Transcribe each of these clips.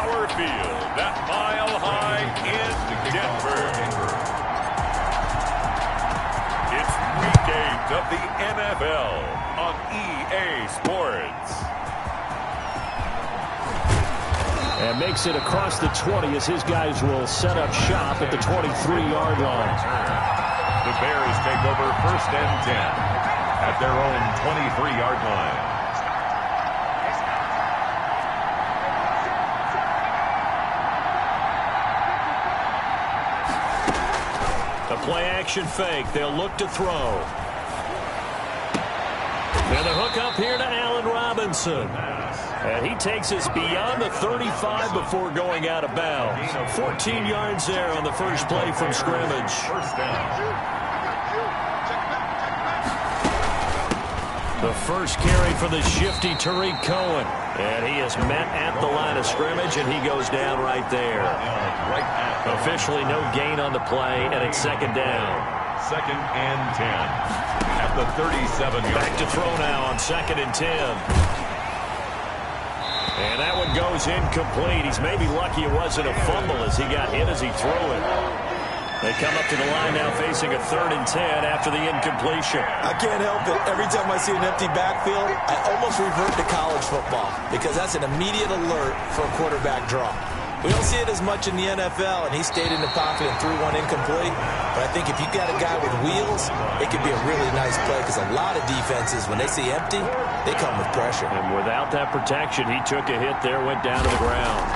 Ford Field at Mile High in Denver. It's Week 8 of the NFL on EA Sports. And makes it across the 20 as his guys will set up shop at the 23-yard line. The Bears take over 1st and 10 at their own 23-yard line. A play-action fake. They'll look to throw. And the hook up here to Allen Robinson. And he takes us beyond the 35 before going out of bounds. 14 yards there on the first play from scrimmage. First down. The first carry for the shifty Tariq Cohen. And he is met at the line of scrimmage, and he goes down right there. Officially no gain on the play, and it's 2nd down. 2nd and 10 at the 37-yard. Back to throw now on 2nd and 10. And that one goes incomplete. He's maybe lucky it wasn't a fumble as he got hit as he threw it. They come up to the line now facing a 3rd and 10 after the incompletion. I can't help it. Every time I see an empty backfield, I almost revert to college football because that's an immediate alert for a quarterback draw. We don't see it as much in the NFL, and he stayed in the pocket and threw one incomplete. But I think if you got a guy with wheels, it could be a really nice play because a lot of defenses, when they see empty, they come with pressure. And without that protection, he took a hit there, went down to the ground.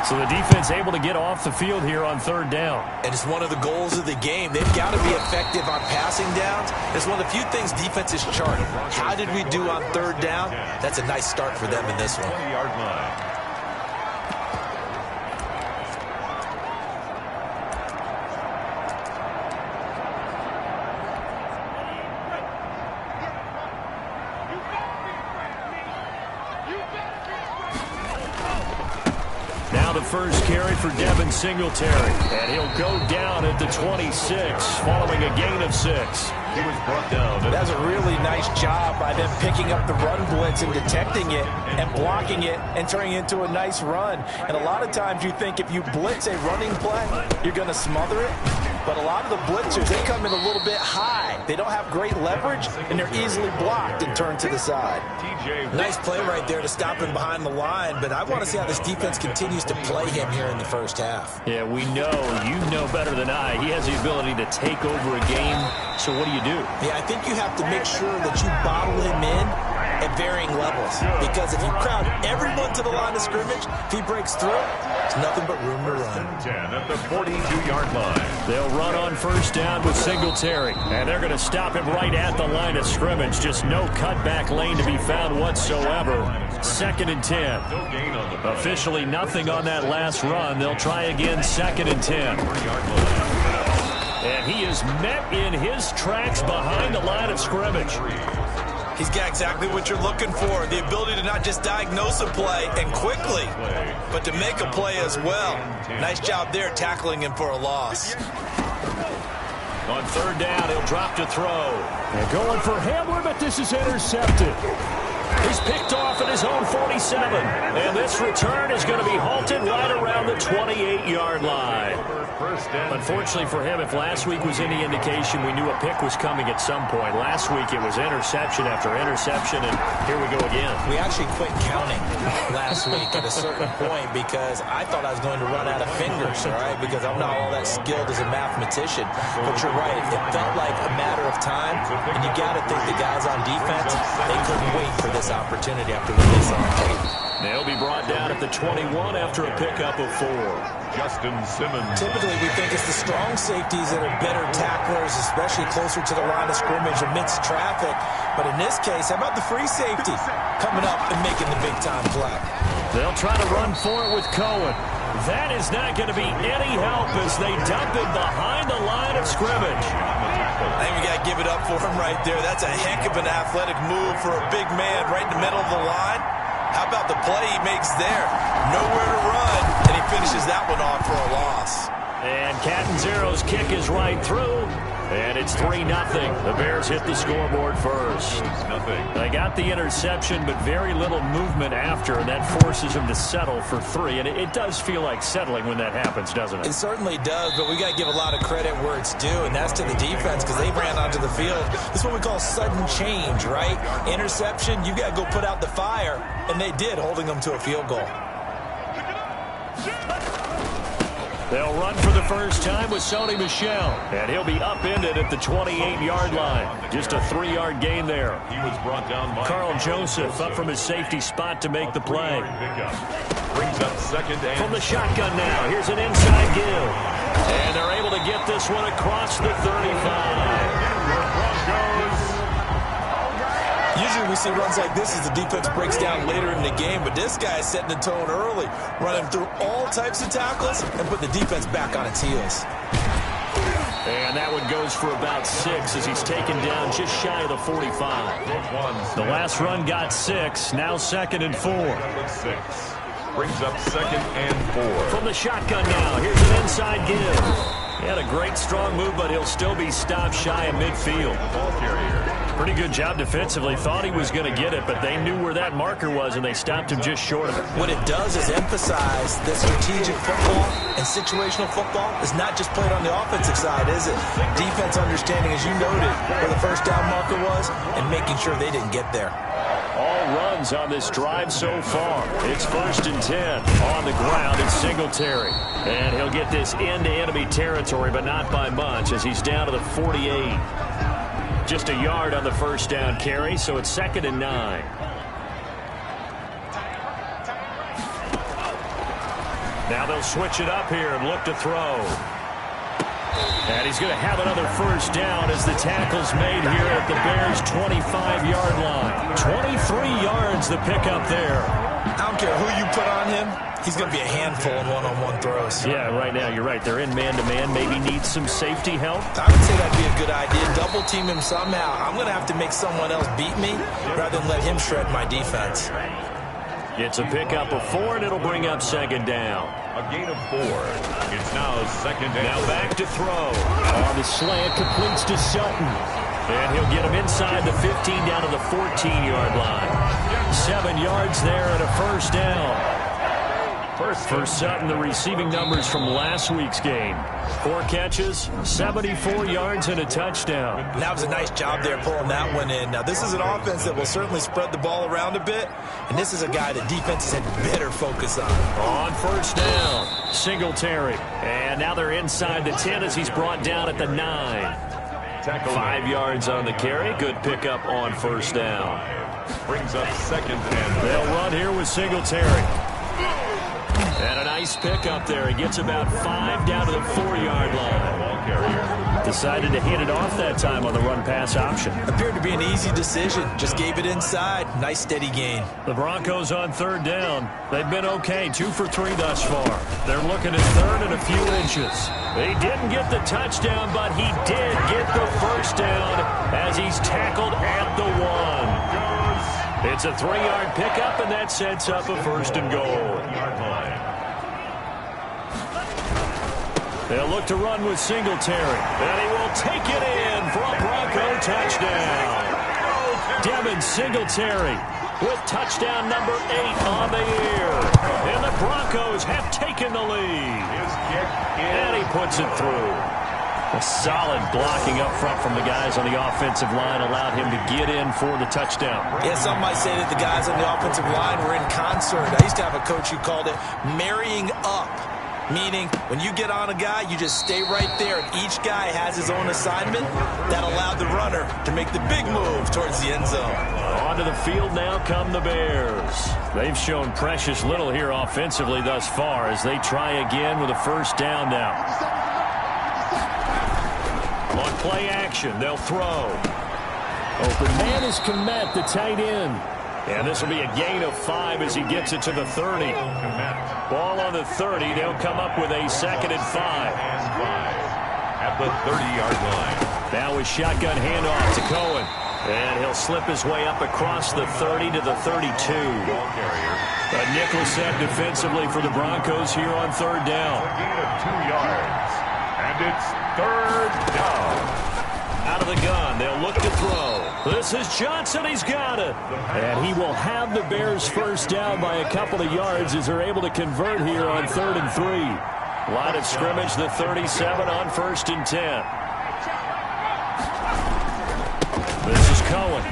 So the defense able to get off the field here on 3rd down. And it's one of the goals of the game. They've got to be effective on passing downs. It's one of the few things defenses chart. How did we do on 3rd down? That's a nice start for them in this one. 20-yard line. The first carry for Devin Singletary. And he'll go down at the 26 following a gain of 6. He was brought down. That's a really nice job by them picking up the run blitz and detecting it and blocking it and turning it into a nice run. And a lot of times you think if you blitz a running play, you're going to smother it. But a lot of the blitzers, they come in a little bit high. They don't have great leverage, and they're easily blocked and turned to the side. Nice play right there to stop him behind the line, but I want to see how this defense continues to play him here in the first half. Yeah, we know. You know better than I. He has the ability to take over a game. So what do? Yeah, I think you have to make sure that you bottle him in at varying levels. Because if you crowd everyone to the line of scrimmage, if he breaks through, it's nothing but room to run. 10 at the 42-yard line. They'll run on 1st down with Singletary. And they're going to stop him right at the line of scrimmage. Just no cutback lane to be found whatsoever. 2nd and 10. Officially nothing on that last run. They'll try again 2nd and 10. And he is met in his tracks behind the line of scrimmage. He's got exactly what you're looking for. The ability to not just diagnose a play and quickly, but to make a play as well. Nice job there tackling him for a loss. On 3rd down, he'll drop to throw. And going for Hamler, but this is intercepted. He's picked off at his own 47. And this return is going to be halted right around the 28-yard line. Unfortunately for him, if last week was any indication, we knew a pick was coming at some point. Last week it was interception after interception, and here we go again. We actually quit counting last week at a certain point because I thought I was going to run out of fingers, all right, because I'm not all that skilled as a mathematician. But you're right. It felt like a matter of time, and you got to think the guys on defense, they couldn't wait for this opportunity after what they saw on tape. They'll be brought down at the 21 after a pickup of 4. Justin Simmons. Typically, we think it's the strong safeties that are better tacklers, especially closer to the line of scrimmage amidst traffic. But in this case, how about the free safety coming up and making the big-time play? They'll try to run for it with Cohen. That is not going to be any help as they dump him behind the line of scrimmage. I think we got to give it up for him right there. That's a heck of an athletic move for a big man right in the middle of the line. How about the play he makes there? Nowhere to run, and he finishes that one off for a loss. And Catanzaro's kick is right through. And it's 3-0. The Bears hit the scoreboard first. They got the interception, but very little movement after, and that forces them to settle for 3. And it does feel like settling when that happens, doesn't it? It certainly does, but we got to give a lot of credit where it's due, and that's to the defense because they ran onto the field. This is what we call sudden change, right? Interception, you got to go put out the fire, and they did, holding them to a field goal. They'll run for the first time with Sony Michel, and he'll be upended at the 28-yard line. Just a 3-yard gain there. He was brought down by Carl Joseph up from his safety spot to make the play. Brings up second and from the shotgun now. Here's an inside give. And they're able to get this one across the 35. Usually we see runs like this as the defense breaks down later in the game, but this guy is setting the tone early, running through all types of tackles and put the defense back on its heels. And that one goes for about 6 as he's taken down just shy of the 45. The last run got 6, now 2nd and 4. Brings up 2nd and 4. From the shotgun now, here's an inside give. He had a great strong move, but he'll still be stopped shy of midfield. Ball carrier. Pretty good job defensively. Thought he was going to get it, but they knew where that marker was, and they stopped him just short of it. What it does is emphasize that strategic football and situational football is not just played on the offensive side, is it? Defense understanding, as you noted, where the first down marker was and making sure they didn't get there. All runs on this drive so far. It's 1st and 10. On the ground, it's Singletary. And he'll get this into enemy territory, but not by much, as he's down to the 48. Just a yard on the first down carry, so it's 2nd and 9. Now they'll switch it up here and look to throw. And he's going to have another first down as the tackle's made here at the Bears' 25-yard line. 23 yards the pickup there. I don't care who you put on him. He's going to be a handful in one-on-one throws. Yeah, right now you're right. They're in man-to-man. Maybe needs some safety help. I would say that'd be a good idea. Double team him somehow. I'm going to have to make someone else beat me rather than let him shred my defense. It's a pickup of 4, and it'll bring up 2nd down. A gain of 4. It's now 2nd down. Now back to throw. On the slant, completes to Sutton. And he'll get him inside the 15 down to the 14-yard line. 7 yards there and a first down. For Sutton, the receiving numbers from last week's game. 4 catches, 74 yards, and a touchdown. That was a nice job there pulling that one in. Now, this is an offense that will certainly spread the ball around a bit, and this is a guy that defenses had better focus on. On first down, Singletary. And now they're inside the 10 as he's brought down at the 9. 5 yards on the carry. Good pickup on first down. Brings up 2nd and they'll run here with Singletary. And a nice pickup there. He gets about 5 down to the 4-yard line. Decided to hit it off that time on the run-pass option. Appeared to be an easy decision. Just gave it inside. Nice steady gain. The Broncos on 3rd down. They've been okay. 2 for 3 thus far. They're looking at 3rd and a few inches. They didn't get the touchdown, but he did get the first down as he's tackled at the 1. It's a 3-yard pickup, and that sets up a 1st and goal. They'll look to run with Singletary, and he will take it in for a Bronco touchdown. Devin Singletary with touchdown number 8 on the year. And the Broncos have taken the lead. And he puts it through. A solid blocking up front from the guys on the offensive line allowed him to get in for the touchdown. Yeah, some might say that the guys on the offensive line were in concert. I used to have a coach who called it marrying up. Meaning, when you get on a guy, you just stay right there, and each guy has his own assignment. That allowed the runner to make the big move towards the end zone. Onto the field now come the Bears. They've shown precious little here offensively thus far as they try again with a first down now. On play action, they'll throw. Open man is Komet, the tight end. And this will be a gain of 5 as he gets it to the 30. Ball on the 30. They'll come up with a 2nd and 5. At the 30-yard line. Now with shotgun handoff to Cohen. And he'll slip his way up across the 30 to the 32. A nickel set defensively for the Broncos here on 3rd down. A gain of 2 yards. And it's 3rd down. Out of the gun, they'll look to throw. This is Johnson. He's got it. And he will have the Bears first down by a couple of yards as they're able to convert here on 3rd and 3. Line of scrimmage, the 37 on 1st and 10. This is Cohen.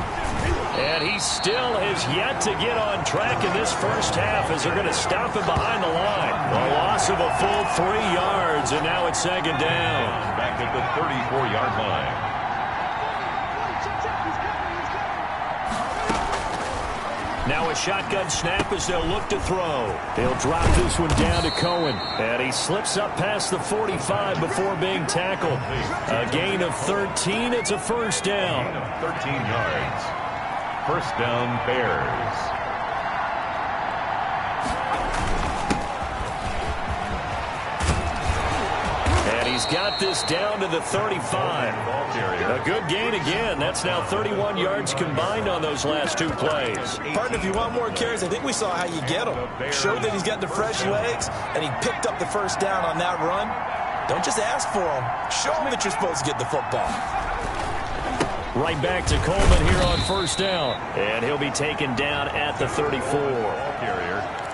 And he still has yet to get on track in this first half as they're going to stop him behind the line. A loss of a full 3 yards, and now it's 2nd down. Back at the 34-yard line. Now a shotgun snap as they'll look to throw. They'll drop this one down to Cohen. And he slips up past the 45 before being tackled. A gain of 13. It's a first down. 13 yards. First down, Bears. And he's got this down to the 35. A good gain again. That's now 31 yards combined on those last 2 plays. Partner, if you want more carries, I think we saw how you get him. Showed that he's got the fresh legs, and he picked up the first down on that run. Don't just ask for him. Show him that you're supposed to get the football. Right back to Coleman here on first down. And he'll be taken down at the 34.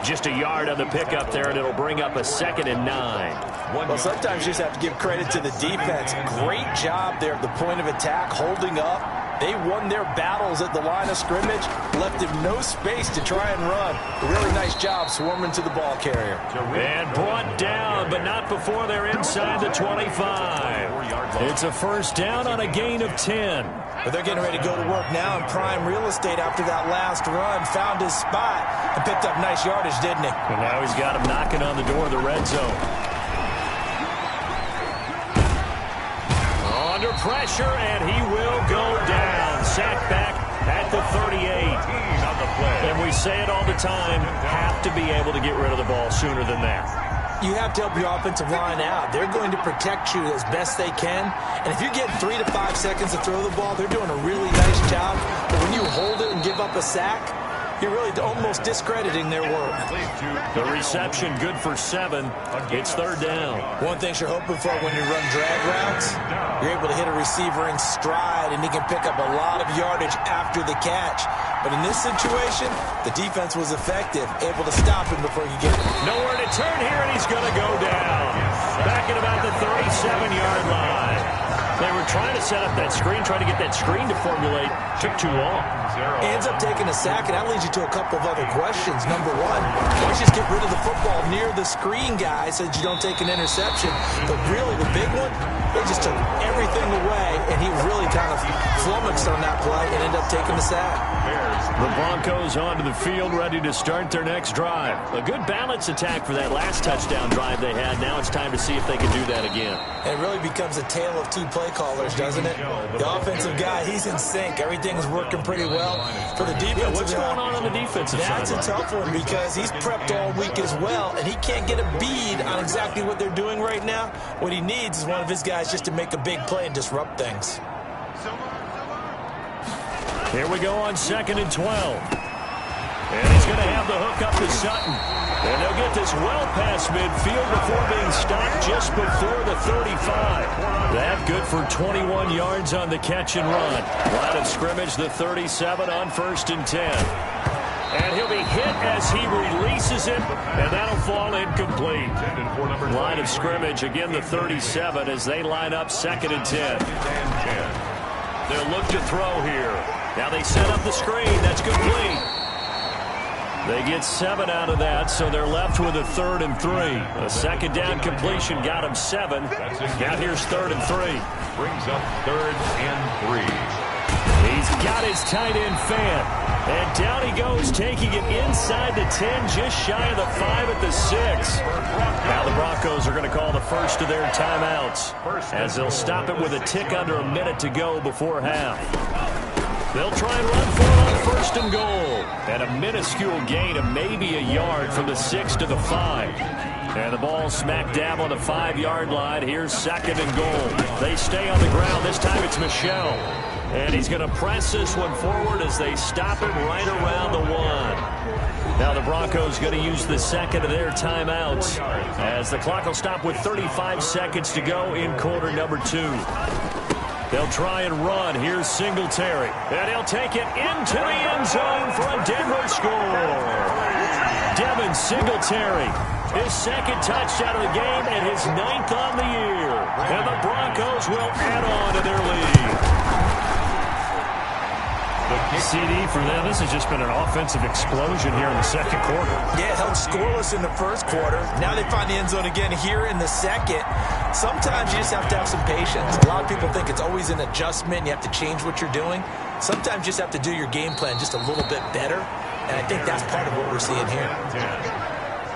Just a yard on the pickup there, and it'll bring up a 2nd and 9. Well, sometimes you just have to give credit to the defense. Great job there at the point of attack, holding up. They won their battles at the line of scrimmage, left him no space to try and run. A really nice job swarming to the ball carrier. And brought down, but not before they're inside the 25. It's a first down on a gain of 10. But they're getting ready to go to work now in prime real estate after that last run. Found his spot and picked up nice yardage, didn't he? And now he's got him knocking on the door of the red zone. Under pressure, and he will go down. Sacked back at the 38. And we say it all the time, have to be able to get rid of the ball sooner than that. You have to help your offensive line out. They're going to protect you as best they can. And if you get 3 to 5 seconds to throw the ball, they're doing a really nice job. But when you hold it and give up a sack, you're really almost discrediting their work. The reception good for 7. It's 3rd down. One thing you're hoping for when you run drag routes, you're able to hit a receiver in stride, and he can pick up a lot of yardage after the catch. But in this situation, the defense was effective, able to stop him before he get it. Nowhere to turn here, and he's going to go down. Back at about the 37-yard line. They were trying to set up that screen, trying to get that screen to formulate. Took too long. Ends up taking a sack, and that leads you to a couple of other questions. Number one, why don't you just get rid of the football near the screen guy so that you don't take an interception? But really, the big one, they just took everything away, and he really kind of flummoxed on that play and ended up taking the sack. The Broncos onto the field, ready to start their next drive. A good balance attack for that last touchdown drive they had. Now it's time to see if they can do that again. And it really becomes a tale of 2 play callers, doesn't it? The offensive guy, he's in sync. Everything's working pretty well. For the defensive guy, what's going on the defensive side? That's a tough one because he's prepped all week as well, and he can't get a bead on exactly what they're doing right now. What he needs is one of his guys just to make a big play and disrupt things. Here we go on 2nd and 12. And he's going to have the hook up to Sutton. And they'll get this well past midfield before being stopped just before the 35. That good for 21 yards on the catch and run. Line of scrimmage, the 37 on 1st and 10. And he'll be hit as he releases it, and that'll fall incomplete. Line of scrimmage, again the 37 as they line up 2nd and 10. They'll look to throw here. Now they set up the screen. That's complete. They get 7 out of that, so they're left with a 3rd and 3. A 2nd down completion got him 7. Now here's 3rd and 3. Brings up 3rd and 3. He's got his tight end fan. And down he goes, taking it inside the 10, just shy of the 5 at the 6. Now the Broncos are going to call the first of their timeouts, as they'll stop it with a tick under a minute to go before half. They'll try and run for it on 1st and goal. And a minuscule gain of maybe a yard from the 6 to the 5. And the ball smack dab on the 5-yard line. Here's 2nd and goal. They stay on the ground. This time it's Michel. And he's going to press this one forward as they stop him right around the 1. Now the Broncos going to use the 2nd of their timeouts as the clock will stop with 35 seconds to go in quarter number 2. They'll try and run. Here's Singletary. And he'll take it into the end zone for a Denver score. Devin Singletary, his second touchdown of the game and his 9th on the year. And the Broncos will add on to their lead. CD for them. This has just been an offensive explosion here in the second quarter. Yeah, held scoreless in the first quarter. Now they find the end zone again here in the second. Sometimes you just have to have some patience. A lot of people think it's always an adjustment. You have to change what you're doing. Sometimes you just have to do your game plan just a little bit better. And I think that's part of what we're seeing here.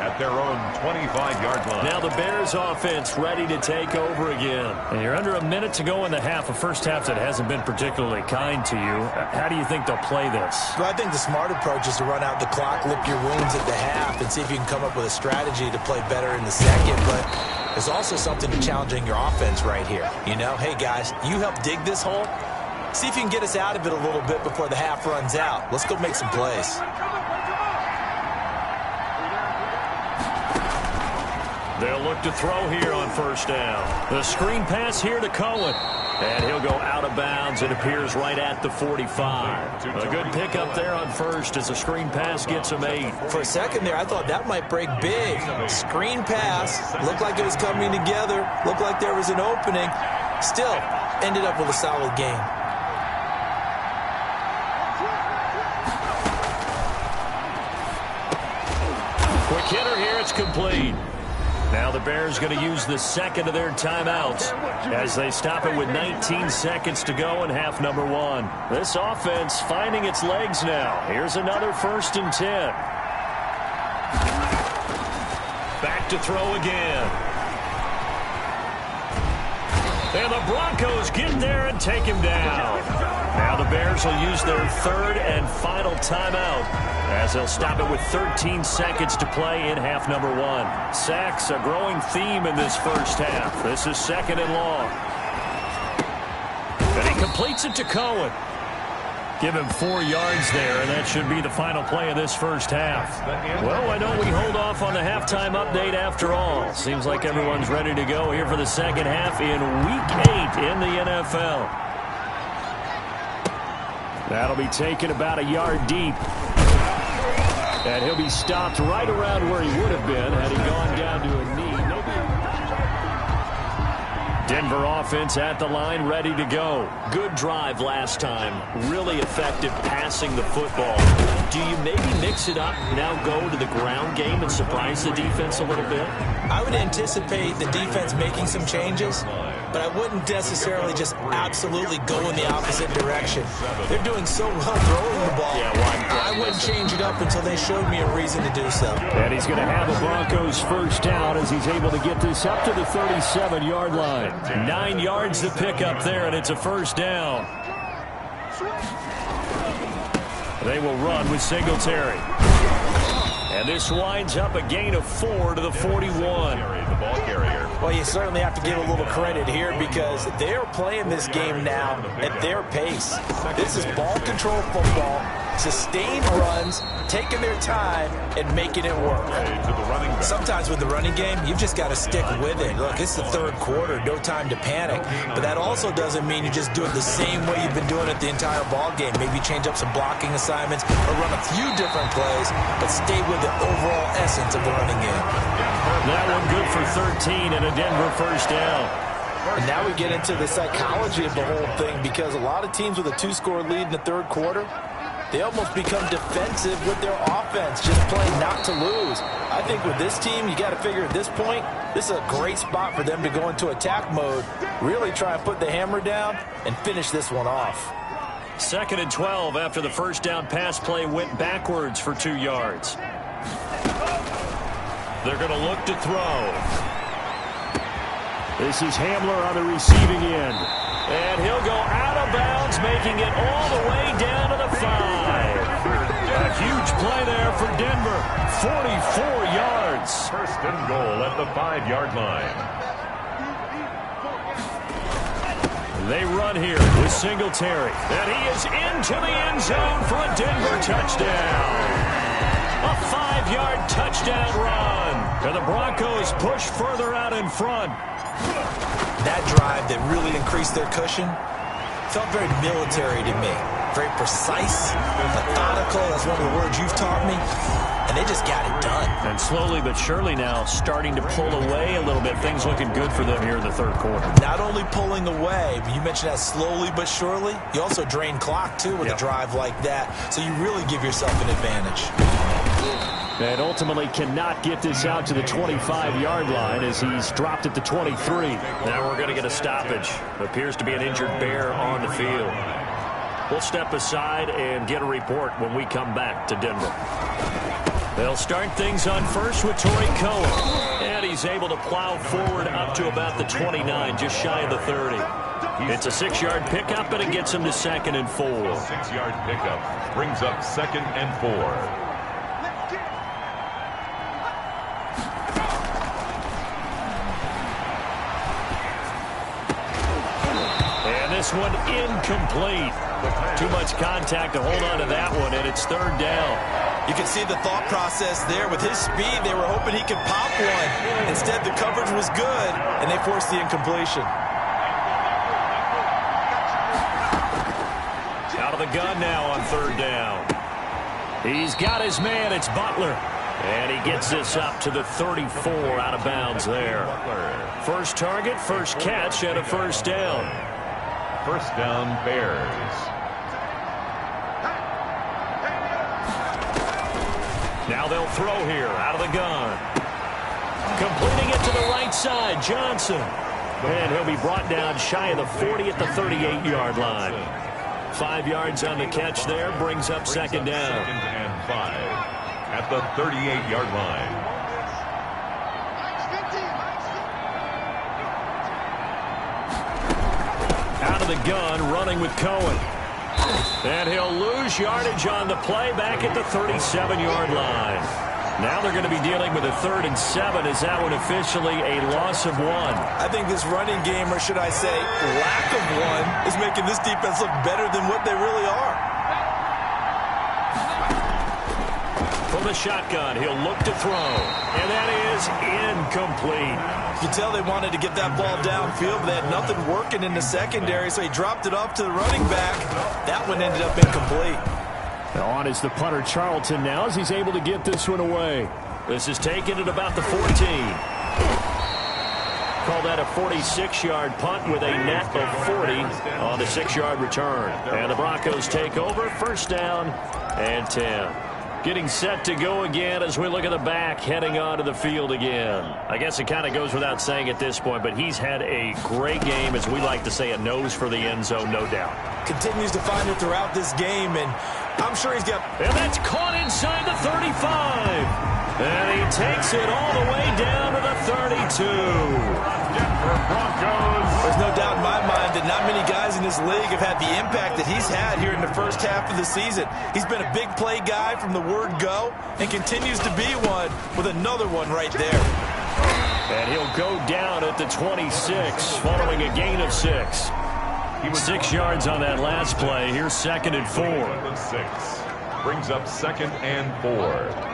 At their own 25-yard line. Now the Bears offense ready to take over again. And you're under a minute to go in the half. A first half that hasn't been particularly kind to you. How do you think they'll play this? Well, I think the smart approach is to run out the clock, lick your wounds at the half, and see if you can come up with a strategy to play better in the second. But there's also something to challenging your offense right here. You know, hey, guys, you help dig this hole. See if you can get us out of it a little bit before the half runs out. Let's go make some plays. They'll look to throw here on first down. The screen pass here to Cohen. And he'll go out of bounds. It appears right at the 45. A good pickup there on first as a screen pass gets him 8. For a second there, I thought that might break big. Screen pass. Looked like it was coming together. Looked like there was an opening. Still, ended up with a solid game. Quick hitter here. It's complete. Now the Bears going to use the second of their timeouts as they stop it with 19 seconds to go in half number 1. This offense finding its legs now. Here's another 1st and 10. Back to throw again. And the Broncos get there and take him down. Now the Bears will use their 3rd and final timeout as they'll stop it with 13 seconds to play in half number 1. Sacks, a growing theme in this first half. This is 2nd and long. And he completes it to Cohen. Give him 4 yards there, and that should be the final play of this first half. Well, why don't we hold off on the halftime update after all? Seems like everyone's ready to go here for the second half in Week 8 in the NFL. That'll be taken about a yard deep. And he'll be stopped right around where he would have been had he gone down to a knee. Denver offense at the line, ready to go. Good drive last time. Really effective passing the football. Do you maybe mix it up, now go to the ground game and surprise the defense a little bit? I would anticipate the defense making some changes, but I wouldn't necessarily just absolutely go in the opposite direction. They're doing so well throwing the ball. Yeah, I wouldn't change it up until they showed me a reason to do so. And he's going to have a Broncos first down as he's able to get this up to the 37-yard line. 9 yards to pick up there, and it's a first down. They will run with Singletary. And this winds up a gain of 4 to the 41. The ball carrier. Well, you certainly have to give a little credit here because they're playing this game now at their pace. This is ball control football, sustained runs, taking their time, and making it work. Sometimes with the running game, you've just got to stick with it. Look, it's the 3rd quarter, no time to panic. But that also doesn't mean you just do it the same way you've been doing it the entire ball game. Maybe change up some blocking assignments or run a few different plays, but stay with the overall essence of the running game. That one good for 13 and a Denver first down. And now we get into the psychology of the whole thing because a lot of teams with a 2-score lead in the 3rd quarter, they almost become defensive with their offense, just playing not to lose. I think with this team, you got to figure at this point, this is a great spot for them to go into attack mode, really try and put the hammer down and finish this one off. 2nd and 12 after the first down pass play went backwards for 2 yards. They're going to look to throw. This is Hamler on the receiving end. And he'll go out of bounds, making it all the way down to the 5. A huge play there for Denver. 44 yards. 1st and goal at the 5-yard line. They run here with Singletary. And he is into the end zone for a Denver touchdown. A 5-yard touchdown run. And the Broncos push further out in front. That drive that really increased their cushion, Felt very military to me. Very precise, methodical. That's one of the words you've taught me. And they just got it done. And slowly but surely now starting to pull away a little bit. Things looking good for them here in the third quarter. Not only pulling away, but you mentioned that slowly but surely. You also drain clock, too, with a drive like that. So you really give yourself an advantage. And ultimately cannot get this out to the 25-yard line as he's dropped at the 23. Now we're going to get a stoppage. Appears to be an injured Bear on the field. We'll step aside and get a report when we come back to Denver. They'll start things on first with Torrey Cohen. And he's able to plow forward up to about the 29, just shy of the 30. It's a 6-yard pickup, and it gets him to 2nd and 4. 6-yard pickup brings up 2nd and 4. This one incomplete. Too much contact to hold on to that one, and it's 3rd down. You can see the thought process there. With his speed, they were hoping he could pop one. Instead, the coverage was good, and they forced the incompletion. Out of the gun now on 3rd down. He's got his man. It's Butler. And he gets this up to the 34 out of bounds there. First target, first catch, and a 1st down. 1st down, Bears. Now they'll throw here out of the gun. Completing it to the right side, Johnson. And he'll be brought down shy of the 40 at the 38-yard line. 5 yards on the catch there, brings up 2nd down. 2nd and 5 at the 38-yard line. Out of the gun, running with Cohen. And he'll lose yardage on the play back at the 37-yard line. Now they're going to be dealing with a 3rd and 7. Is that one officially a loss of 1? I think this running game, or should I say lack of one, is making this defense look better than what they really are. From the shotgun, he'll look to throw. And that is incomplete. You can tell they wanted to get that ball downfield, but they had nothing working in the secondary, so he dropped it off to the running back. That one ended up incomplete. On is the punter Charlton now as he's able to get this one away. This is taken at about the 14. Call that a 46-yard punt with a net of 40 on the 6-yard return. And the Broncos take over, 1st down and 10. Getting set to go again as we look at the back, heading onto the field again. I guess it kind of goes without saying at this point, but he's had a great game, as we like to say, a nose for the end zone, no doubt. Continues to find it throughout this game, and I'm sure he's got... And that's caught inside the 35. And he takes it all the way down to the 32. Denver Broncos. There's no doubt in my mind that not many guys in this league have had the impact that he's had here in the first half of the season. He's been a big play guy from the word go and continues to be one with another one right there. And he'll go down at the 26 following a gain of 6. 6 yards on that last play. Here's 2nd and 4. 6 brings up 2nd and 4.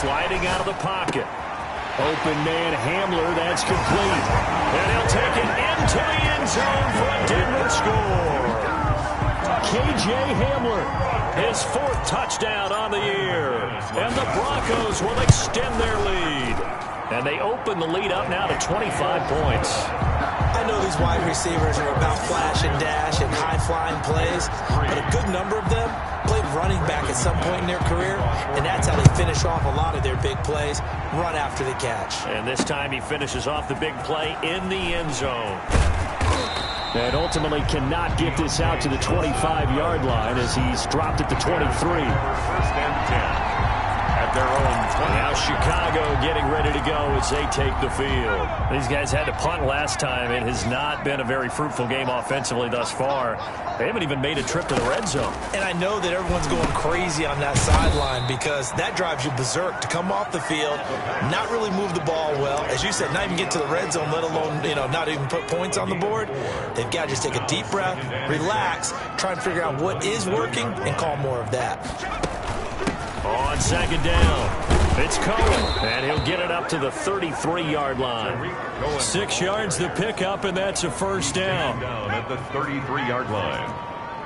Sliding out of the pocket. Open man Hamler, that's complete. And he'll take it into the end zone for a Denver score. K.J. Hamler, his 4th touchdown on the year. And the Broncos will extend their lead. And they open the lead up now to 25 points. I know these wide receivers are about flash and dash and high-flying plays, but a good number of them played running back at some point in their career, and that's how they finish off a lot of their big plays, run after the catch. And this time he finishes off the big play in the end zone. And ultimately cannot get this out to the 25-yard line as he's dropped at the 23. 1st and 10. At their own 20. Now Chicago getting ready to go as they take the field. These guys had to punt last time. It has not been a very fruitful game offensively thus far. They haven't even made a trip to the red zone. And I know that everyone's going crazy on that sideline because that drives you berserk to come off the field, not really move the ball well. As you said, not even get to the red zone, let alone, not even put points on the board. They've got to just take a deep breath, relax, try and figure out what is working, and call more of that. On 2nd down. It's Cohen, and he'll get it up to the 33-yard line. 6 yards the pickup, and that's a first down. Down at the 33-yard line.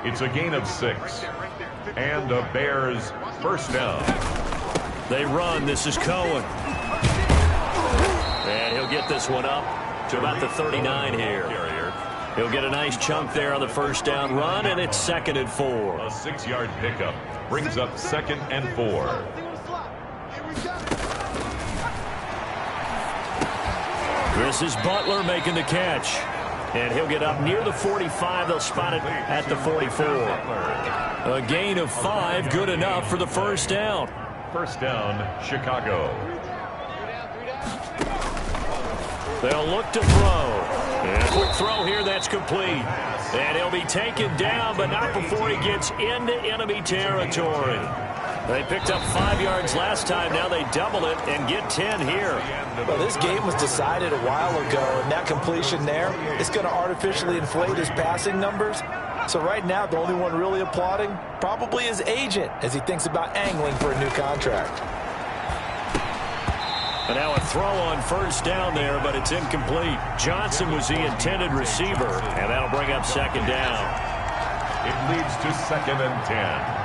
It's a gain of 6. And the Bears first down. They run. This is Cohen. And he'll get this one up to about the 39 here. He'll get a nice chunk there on the first down run, and it's 2nd and 4. A 6-yard pickup brings up 2nd and 4. This is Butler making the catch. And he'll get up near the 45. They'll spot it at the 44. A gain of 5, good enough for the first down. First down, Chicago. They'll look to throw. And a quick throw here, that's complete. And he'll be taken down, but not before he gets into enemy territory. They picked up 5 yards last time. Now they double it and get 10 here. Well, this game was decided a while ago, and that completion there is going to artificially inflate his passing numbers. So right now, the only one really applauding probably his agent as he thinks about angling for a new contract. And now a throw on first down there, but it's incomplete. Johnson was the intended receiver, and that'll bring up 2nd down. It leads to 2nd and 10.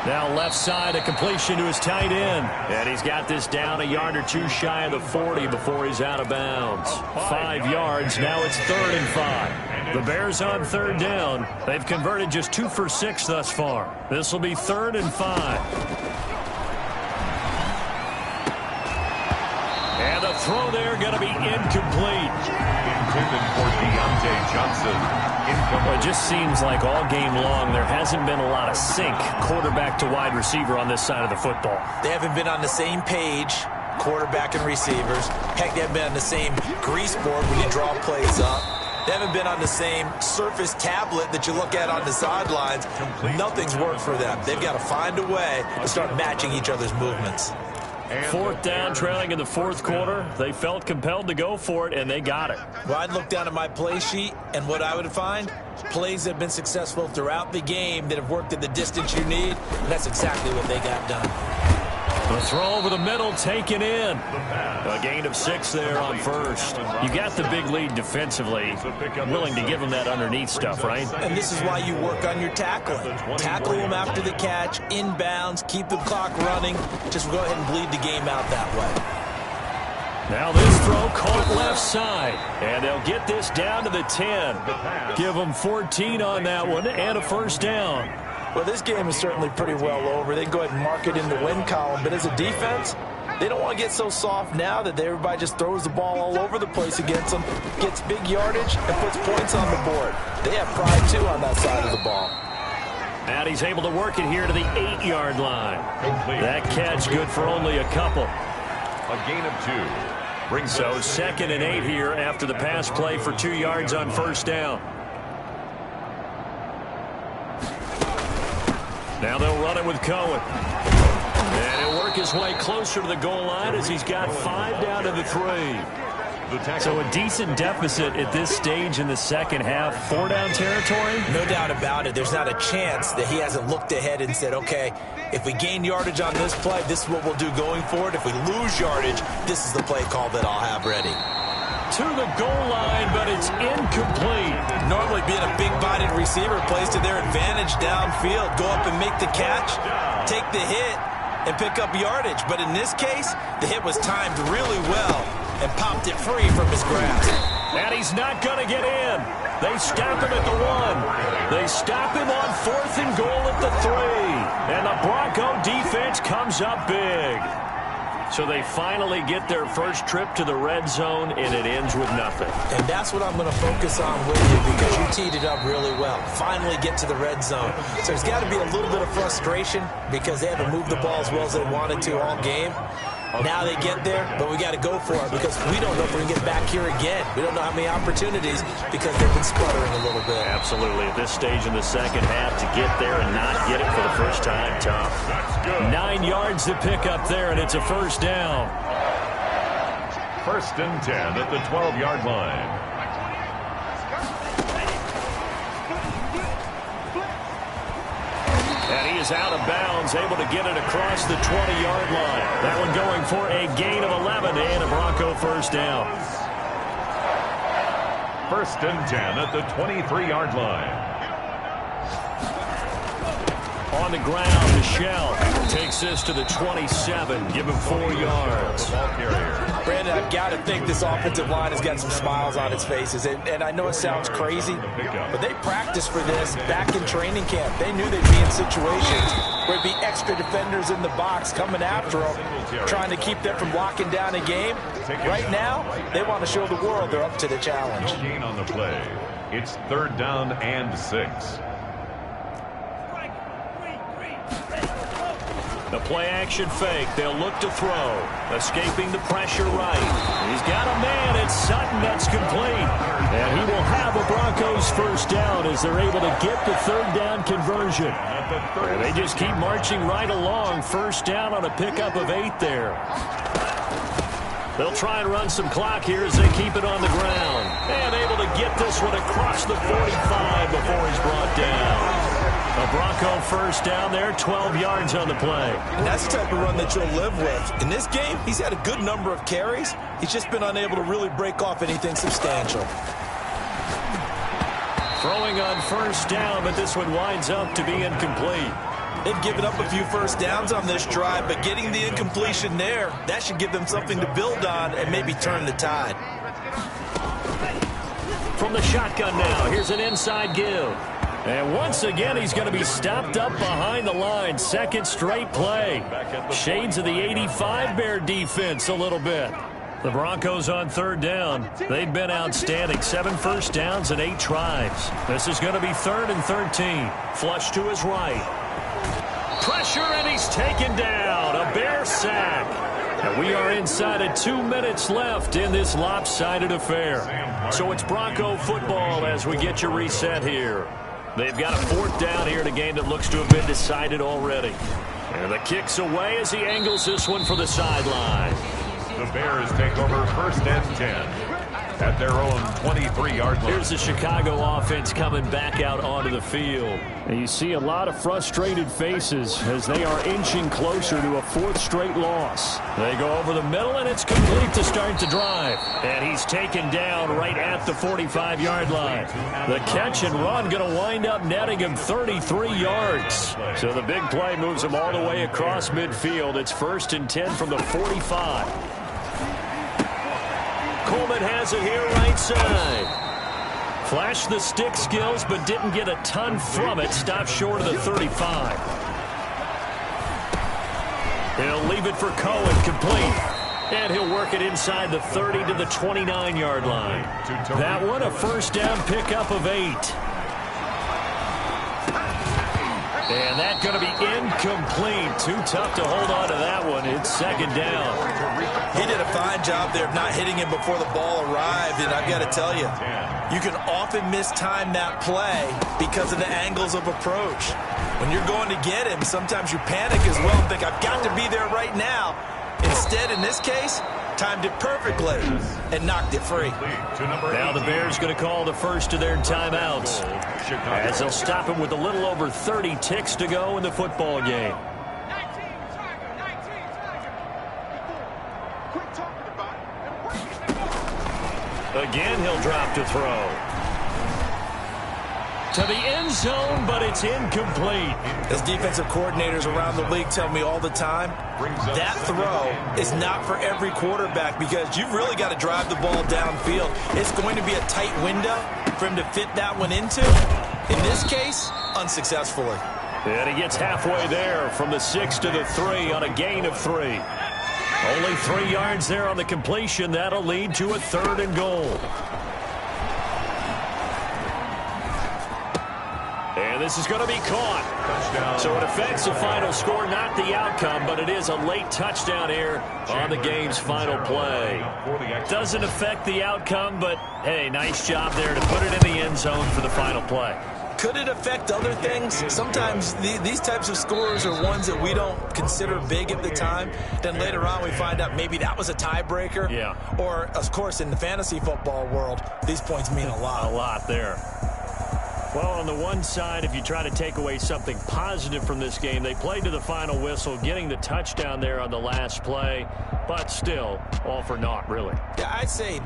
Now left side, a completion to his tight end. And he's got this down a yard or 2 shy of the 40 before he's out of bounds. 5 yards, now it's 3rd and 5. The Bears on 3rd down. They've converted just 2 for 6 thus far. This will be 3rd and 5. And the throw there going to be incomplete. Intended for Deontay Johnson. Well, it just seems like all game long there hasn't been a lot of sync quarterback to wide receiver on this side of the football. They haven't been on the same page, quarterback and receivers. Heck, they haven't been on the same grease board when you draw plays up. They haven't been on the same surface tablet that you look at on the sidelines. Nothing's worked for them. They've got to find a way to start matching each other's movements. 4th down, trailing in the 4th quarter. They felt compelled to go for it, and they got it. Well, I'd look down at my play sheet, and what I would find, plays that have been successful throughout the game that have worked at the distance you need, and that's exactly what they got done. The throw over the middle, taken in. A gain of 6 there on first. You got the big lead defensively. Willing to give them that underneath stuff, right? And this is why you work on your tackling. Tackle them after the catch, inbounds, keep the clock running. Just go ahead and bleed the game out that way. Now this throw caught left side. And they'll get this down to the 10. Give them 14 on that one and a first down. Well, this game is certainly pretty well over. They can go ahead and mark it in the win column. But as a defense, they don't want to get so soft now that everybody just throws the ball all over the place against them, gets big yardage, and puts points on the board. They have pride, too, on that side of the ball. And he's able to work it here to the 8-yard line. That catch good for only a couple. A gain of 2. So 2nd and 8 here after the pass play for 2 yards on first down. Now they'll run it with Cohen. And he'll work his way closer to the goal line as he's got 5 down to the 3. So a decent deficit at this stage in the second half. 4 down territory? No doubt about it. There's not a chance that he hasn't looked ahead and said, okay, if we gain yardage on this play, this is what we'll do going forward. If we lose yardage, this is the play call that I'll have ready. To the goal line, but it's incomplete. Normally being a big-bodied receiver plays to their advantage downfield. Go up and make the catch, take the hit, and pick up yardage. But in this case, the hit was timed really well and popped it free from his grasp. And he's not going to get in. They stop him at the 1. They stop him on 4th and goal at the 3. And the Bronco defense comes up big. So they finally get their first trip to the red zone, and it ends with nothing. And that's what I'm going to focus on with you because you teed it up really well. Finally get to the red zone. So there's got to be a little bit of frustration because they haven't moved the ball as well as they wanted to all game. Now they get there, but we got to go for it because we don't know if we're going to get back here again. We don't know how many opportunities because they've been sputtering a little bit. Absolutely. At this stage in the second half, to get there and not get it for the first time, tough. 9 yards to pick up there, and it's a first down. 1st and 10 at the 12-yard line. is out of bounds, able to get it across the 20-yard line. That one going for a gain of 11 and a Bronco first down. 1st and 10 at the 23-yard line. On the ground, Michelle takes this to the 27. Give him 4 yards. Brandon, I've got to think this offensive line has got some smiles on its faces. And I know it sounds crazy, but they practiced for this back in training camp. They knew they'd be in situations where it'd be extra defenders in the box coming after them, trying to keep them from locking down a game. Right now, they want to show the world they're up to the challenge. No gain on the play. It's 3rd down and 6. The play-action fake. They'll look to throw. Escaping the pressure right. He's got a man. It's Sutton. That's complete. And he will have a Broncos first down as they're able to get the 3rd down conversion. And they just keep marching right along. First down on a pickup of 8 there. They'll try and run some clock here as they keep it on the ground. And able to get this one across the 45 before he's brought down. A Bronco first down there, 12 yards on the play. And that's the type of run that you'll live with. In this game, he's had a good number of carries. He's just been unable to really break off anything substantial. Throwing on first down, but this one winds up to be incomplete. They've given up a few first downs on this drive, but getting the incompletion there, that should give them something to build on and maybe turn the tide. From the shotgun now, here's an inside give. And once again, he's going to be stopped up behind the line. 2nd straight play. Shades of the 85 Bear defense a little bit. The Broncos on 3rd down. They've been outstanding. 7 first downs and 8 tries. This is going to be 3rd and 13. Flush to his right. Pressure, and he's taken down. A Bear sack. And we are inside of 2 minutes left in this lopsided affair. So it's Bronco football as we get you reset here. They've got a 4th down here in a game that looks to have been decided already. And the kick's away as he angles this one for the sideline. The Bears take over 1st and 10 at their own 23-yard line. Here's the Chicago offense coming back out onto the field. And you see a lot of frustrated faces as they are inching closer to a 4th straight loss. They go over the middle, and it's complete to start the drive. And he's taken down right at the 45-yard line. The catch and run going to wind up netting him 33 yards. So the big play moves him all the way across midfield. It's 1st and 10 from the 45. Coleman has it here right side. Flashed the stick skills, but didn't get a ton from it. Stopped short of the 35. He'll leave it for Cohen, complete. And he'll work it inside the 30 to the 29-yard line. That one, a first down pickup of 8. And that's going to be incomplete. Too tough to hold on to that one. It's 2nd down. He did a fine job there of not hitting him before the ball arrived, and I've got to tell you, you can often mistime that play because of the angles of approach. When you're going to get him, sometimes you panic as well and think, I've got to be there right now. Instead, in this case, timed it perfectly and knocked it free. Now the Bears going to call the first of their timeouts as they'll stop him with a little over 30 ticks to go in the football game. Again, he'll drop to throw. To the end zone, but it's incomplete. As defensive coordinators around the league tell me all the time, that throw is not for every quarterback because you've really got to drive the ball downfield. It's going to be a tight window for him to fit that one into. In this case, unsuccessfully. And he gets halfway there from the 6 to the 3 on a gain of 3. Only 3 yards there on the completion. That'll lead to a 3rd and goal. And this is going to be caught. Touchdown. So it affects the final score, not the outcome, but it is a late touchdown here on the game's final play. Doesn't affect the outcome, but, hey, nice job there to put it in the end zone for the final play. Could it affect other things? Sometimes these types of scores are ones that we don't consider big at the time. Then later on we find out maybe that was a tiebreaker. Yeah. Or, of course, in the fantasy football world, these points mean a lot. A lot there. Well, on the one side, if you try to take away something positive from this game, they played to the final whistle, getting the touchdown there on the last play, but still, all for naught, really. Yeah, I'd say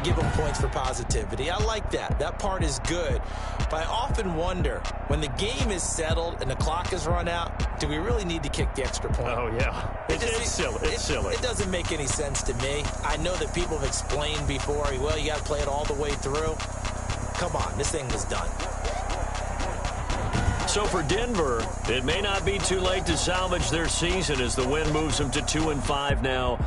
give them points for positivity. I like that. That part is good. But I often wonder, when the game is settled and the clock is run out, do we really need to kick the extra point? Oh, yeah. It's silly. It's silly. It doesn't make any sense to me. I know that people have explained before, well, you got to play it all the way through. Come on, this thing was done. So for Denver, it may not be too late to salvage their season as the win moves them to 2-5 now